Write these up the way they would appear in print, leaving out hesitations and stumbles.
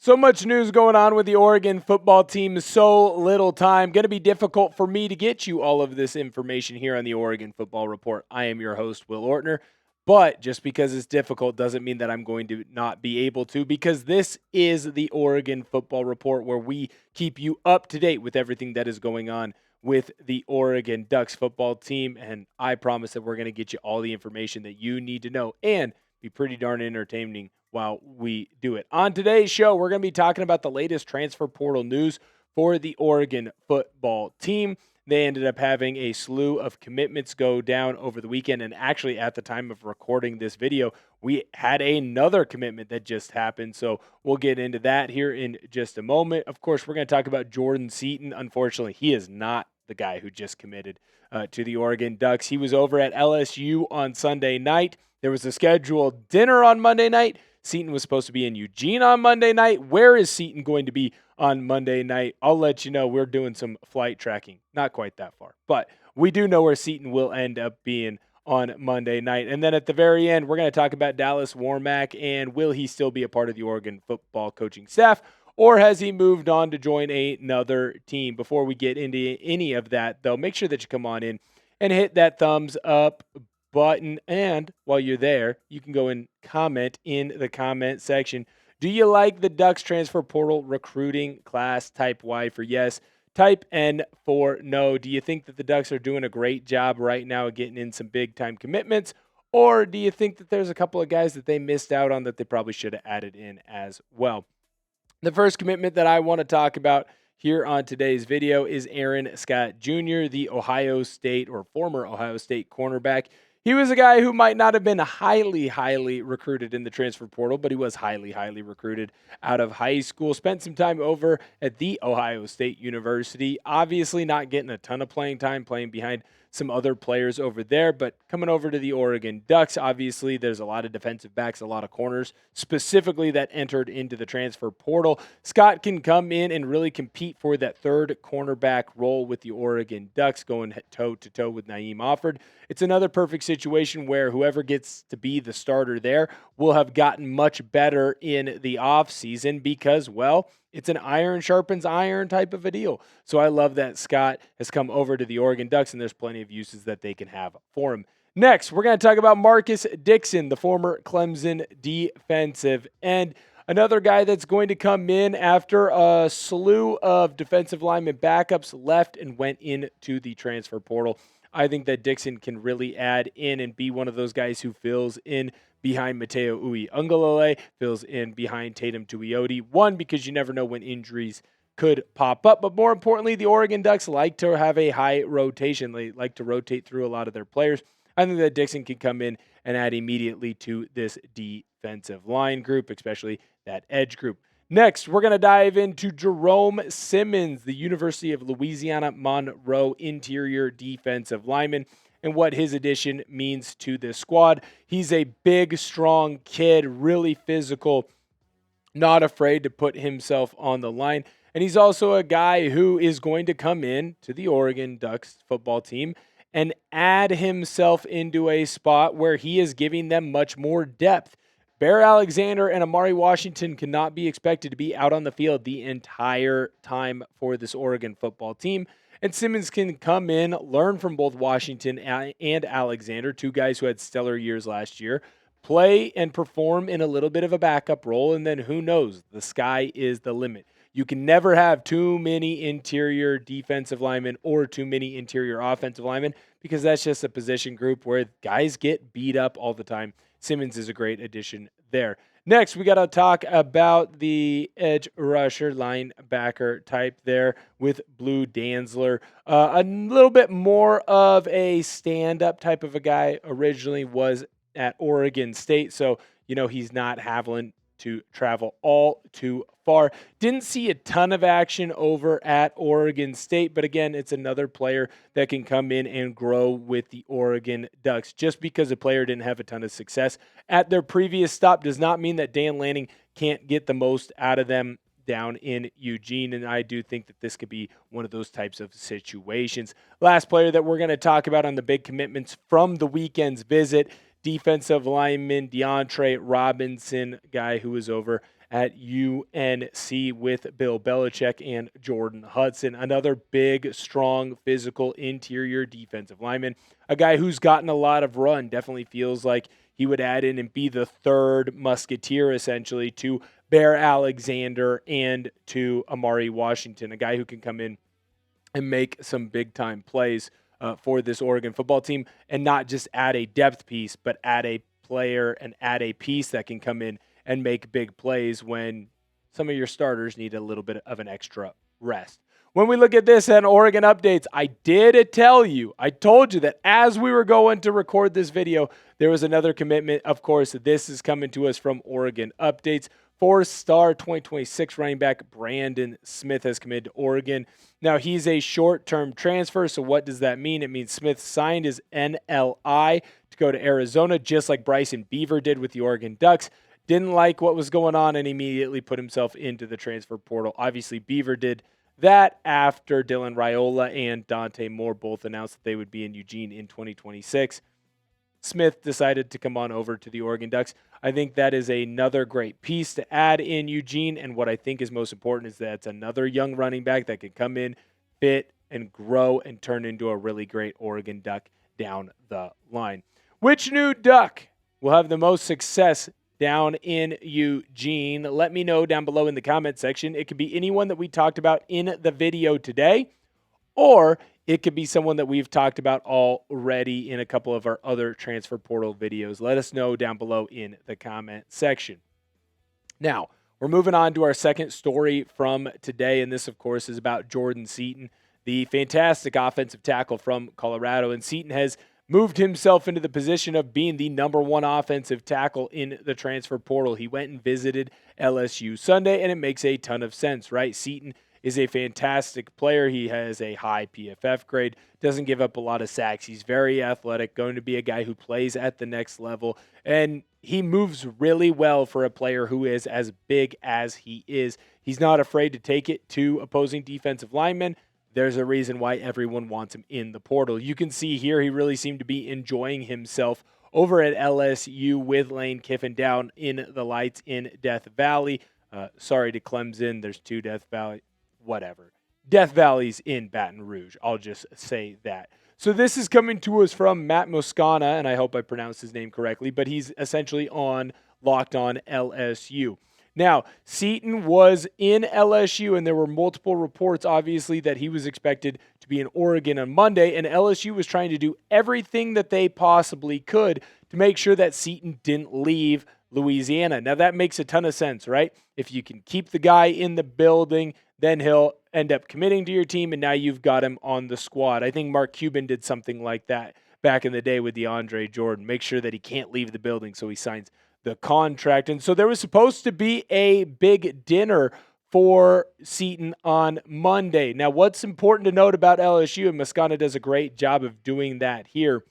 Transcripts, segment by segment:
So much news going on with the Oregon football team, so little time. Going to be difficult for me to get you all of this information here on the Oregon Football Report. I am your host, Will Ortner, but just because it's difficult doesn't mean that I'm going to not be able to, because this is the Oregon Football Report, where we keep you up to date with everything that is going on with the Oregon Ducks football team, and I promise that we're going to get you all the information that you need to know and be pretty darn entertaining while we do it. On today's show, we're going to be talking about the latest transfer portal news for the Oregon football team. They ended up having a slew of commitments go down over the weekend, and actually at the time of recording this video, we had another commitment that just happened, so we'll get into that here in just a moment. Of course, we're going to talk about Jordan Seaton. Unfortunately, he is not the guy who just committed to the Oregon Ducks. He was over at LSU on Sunday night. There was a scheduled dinner on Monday night. Seaton was supposed to be in Eugene on Monday night. Where is Seaton going to be on Monday night? I'll let you know. We're doing some flight tracking. Not quite that far, but we do know where Seaton will end up being on Monday night. And then at the very end, we're going to talk about Dallas Warmack, and will he still be a part of the Oregon football coaching staff, or has he moved on to join another team? Before we get into any of that, though, make sure that you come on in and hit that thumbs up button, and while you're there, you can go and comment in the comment section. Do you like the Ducks transfer portal recruiting class? Type Y for yes, type N for no. Do you think that the Ducks are doing a great job right now getting in some big time commitments, or do you think that there's a couple of guys that they missed out on that they probably should have added in as well? The first commitment that I want to talk about here on today's video is Aaron Scott Jr., the Ohio State or former Ohio State cornerback. He was a guy who might not have been highly recruited in the transfer portal, but he was highly recruited out of high school. Spent some time over at the Ohio State University. Obviously not getting a ton of playing time, playing behind some other players over there, but coming over to the Oregon Ducks, obviously there's a lot of defensive backs, a lot of corners, specifically that entered into the transfer portal. Scott can come in and really compete for that third cornerback role with the Oregon Ducks, going toe-to-toe with Naeem Offord. It's another perfect situation where whoever gets to be the starter there will have gotten much better in the offseason because, well, it's an iron sharpens iron type of a deal. So I love that Scott has come over to the Oregon Ducks, and there's plenty of uses that they can have for him. Next, we're going to talk about Marcus Dixon, the former Clemson defensive end. Another guy that's going to come in after a slew of defensive lineman backups left and went into the transfer portal. I think that Dixon can really add in and be one of those guys who fills in behind Mateo Uiagalelei, fills in behind Tatum Tuioti. One, because you never know when injuries could pop up, but more importantly, the Oregon Ducks like to have a high rotation. They like to rotate through a lot of their players. I think that Dixon can come in and add immediately to this defensive line group, especially that edge group. Next, we're going to dive into Jerome Simmons, the University of Louisiana Monroe interior defensive lineman, and what his addition means to this squad. He's a big, strong kid, really physical, not afraid to put himself on the line. And he's also a guy who is going to come in to the Oregon Ducks football team and add himself into a spot where he is giving them much more depth. Bear Alexander and Amari Washington cannot be expected to be out on the field the entire time for this Oregon football team. And Simmons can come in, learn from both Washington and Alexander, two guys who had stellar years last year, play and perform in a little bit of a backup role, and then who knows? The sky is the limit. You can never have too many interior defensive linemen or too many interior offensive linemen because that's just a position group where guys get beat up all the time. Simmons is a great addition there. Next, we got to talk about the edge rusher linebacker type there with Bleu Dantzler. A little bit more of a stand-up type of a guy. Originally was at Oregon State, so he's not having to travel all too far. Didn't see a ton of action over at Oregon State, but again, it's another player that can come in and grow with the Oregon Ducks. Just because a player didn't have a ton of success at their previous stop does not mean that Dan Lanning can't get the most out of them down in Eugene, and I do think that this could be one of those types of situations. Last player that we're going to talk about on the big commitments from the weekend's visit, defensive lineman DeAndre Robinson, guy who was over at UNC with Bill Belichick and Jordan Hudson. Another big, strong, physical interior defensive lineman. A guy who's gotten a lot of run. Definitely feels like he would add in and be the third musketeer, essentially, to Bear Alexander and to Amari Washington. A guy who can come in and make some big-time plays for this Oregon football team, and not just add a depth piece, but add a player and add a piece that can come in and make big plays when some of your starters need a little bit of an extra rest. When we look at this and Oregon updates, I told you that as we were going to record this video, there was another commitment. Of course, this is coming to us from Oregon Updates. 4-star 2026 running back Brandon Smith has committed to Oregon. Now, he's a short-term transfer, so what does that mean? It means Smith signed his NLI to go to Arizona, just like Bryson Beaver did with the Oregon Ducks. Didn't like what was going on and immediately put himself into the transfer portal. Obviously, Beaver did that after Dylan Raiola and Dante Moore both announced that they would be in Eugene in 2026. Smith decided to come on over to the Oregon Ducks. I think that is another great piece to add in Eugene, and what I think is most important is that it's another young running back that can come in, fit, and grow and turn into a really great Oregon Duck down the line. Which new Duck will have the most success down in Eugene? Let me know down below in the comment section. It could be anyone that we talked about in the video today, or it could be someone that we've talked about already in a couple of our other transfer portal videos. Let us know down below in the comment section. Now, we're moving on to our second story from today, and this, of course, is about Jordan Seaton, the fantastic offensive tackle from Colorado. And Seaton has moved himself into the position of being the number one offensive tackle in the transfer portal. He went and visited LSU Sunday, and it makes a ton of sense, right? Seaton is a fantastic player. He has a high PFF grade, doesn't give up a lot of sacks. He's very athletic, going to be a guy who plays at the next level, and he moves really well for a player who is as big as he is. He's not afraid to take it to opposing defensive linemen. There's a reason why everyone wants him in the portal. You can see here he really seemed to be enjoying himself over at LSU with Lane Kiffin down in the lights in Death Valley. Sorry to Clemson. There's two Death Valley. Whatever. Death Valley's in Baton Rouge. I'll just say that. So this is coming to us from Matt Moscana, and I hope I pronounced his name correctly, but he's essentially on Locked On LSU. Now, Seaton was in LSU, and there were multiple reports, obviously, that he was expected to be in Oregon on Monday, and LSU was trying to do everything that they possibly could to make sure that Seaton didn't leave Louisiana. Now, that makes a ton of sense, right? If you can keep the guy in the building, then he'll end up committing to your team, and now you've got him on the squad. I think Mark Cuban did something like that back in the day with DeAndre Jordan. Make sure that he can't leave the building so he signs the contract. And so there was supposed to be a big dinner for Seaton on Monday. Now, what's important to note about LSU, and Moscana does a great job of doing that here,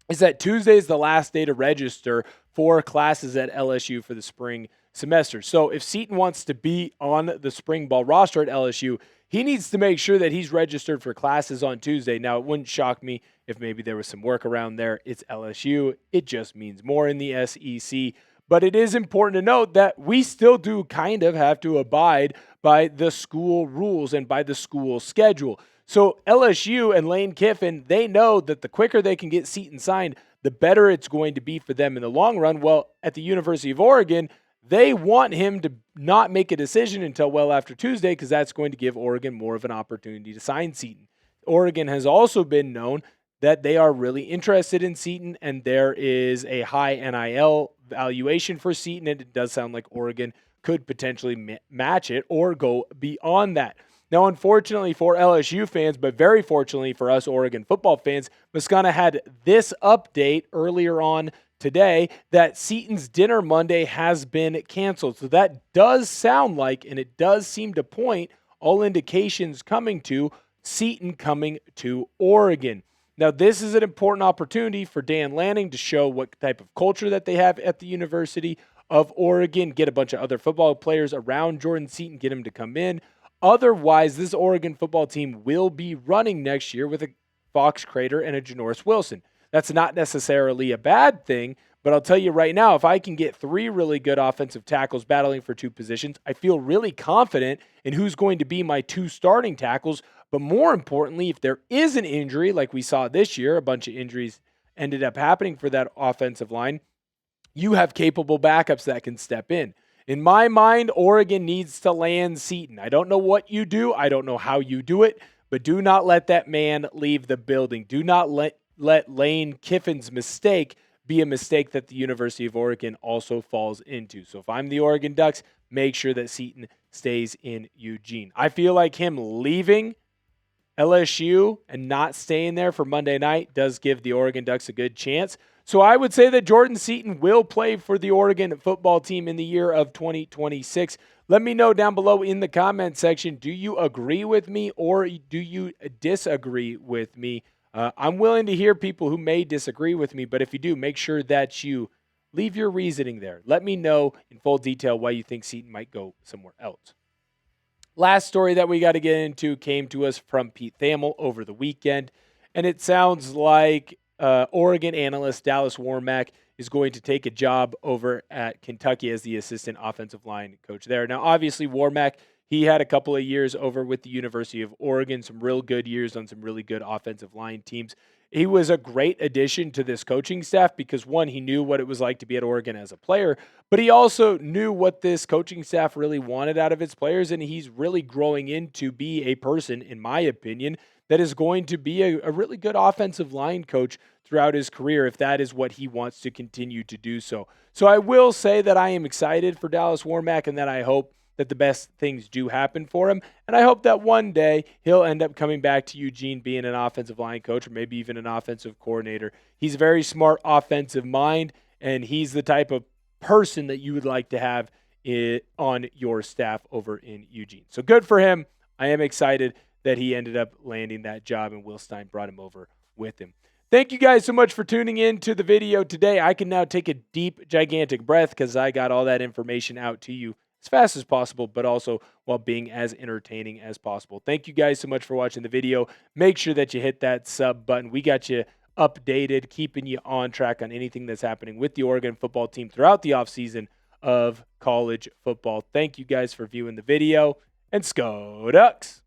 is that Tuesday is the last day to register for classes at LSU for the spring semester. So if Seaton wants to be on the spring ball roster at LSU, he needs to make sure that he's registered for classes on Tuesday. Now, it wouldn't shock me if maybe there was some work around there. It's LSU. It just means more in the SEC. But it is important to note that we still do kind of have to abide by the school rules and by the school schedule. So LSU and Lane Kiffin, they know that the quicker they can get Seaton signed, the better it's going to be for them in the long run. Well, at the University of Oregon, they want him to not make a decision until well after Tuesday because that's going to give Oregon more of an opportunity to sign Seaton. Oregon has also been known that they are really interested in Seaton, and there is a high NIL valuation for Seaton, and it does sound like Oregon could potentially match it or go beyond that. Now, unfortunately for LSU fans, but very fortunately for us Oregon football fans, Moscana had this update earlier on today that Seaton's dinner Monday has been canceled. So that does sound like, and it does seem to point, all indications coming to Seaton coming to Oregon. Now, this is an important opportunity for Dan Lanning to show what type of culture that they have at the University of Oregon, get a bunch of other football players around Jordan Seaton, get him to come in. Otherwise, this Oregon football team will be running next year with a Fox Crater and a Janoris Wilson. That's not necessarily a bad thing, But I'll tell you right now, if I can get 3 really good offensive tackles battling for 2 positions, I feel really confident in who's going to be my 2 starting tackles. But more importantly, if there is an injury like we saw this year, a bunch of injuries ended up happening for that offensive line, you have capable backups that can step in. In my mind, Oregon needs to land Seaton. I don't know what you do. I don't know how you do it, but do not let that man leave the building. Do not let Lane Kiffin's mistake be a mistake that the University of Oregon also falls into. So if I'm the Oregon Ducks, make sure that Seaton stays in Eugene. I feel like him leaving LSU and not staying there for Monday night does give the Oregon Ducks a good chance. So I would say that Jordan Seaton will play for the Oregon football team in the year of 2026. Let me know down below in the comment section, do you agree with me or do you disagree with me? I'm willing to hear people who may disagree with me, but if you do, make sure that you leave your reasoning there. Let me know in full detail why you think Seaton might go somewhere else. Last story that we got to get into came to us from Pete Thamel over the weekend, and it sounds like Oregon analyst Dallas Warmack is going to take a job over at Kentucky as the assistant offensive line coach there. Now, obviously, Warmack, he had a couple of years over with the University of Oregon, some real good years on some really good offensive line teams. He was a great addition to this coaching staff because, one, he knew what it was like to be at Oregon as a player, but he also knew what this coaching staff really wanted out of its players, and he's really growing into be a person, in my opinion, that is going to be a really good offensive line coach throughout his career if that is what he wants to continue to do so. So I will say that I am excited for Dallas Warmack and that I hope that the best things do happen for him. And I hope that one day he'll end up coming back to Eugene being an offensive line coach or maybe even an offensive coordinator. He's a very smart offensive mind, and he's the type of person that you would like to have on your staff over in Eugene. So good for him. I am excited that he ended up landing that job and Will Stein brought him over with him. Thank you guys so much for tuning in to the video today. I can now take a deep, gigantic breath because I got all that information out to you as fast as possible, but also while being as entertaining as possible. Thank you guys so much for watching the video. Make sure that you hit that sub button. We got you updated, keeping you on track on anything that's happening with the Oregon football team throughout the offseason of college football. Thank you guys for viewing the video, and Sko Ducks!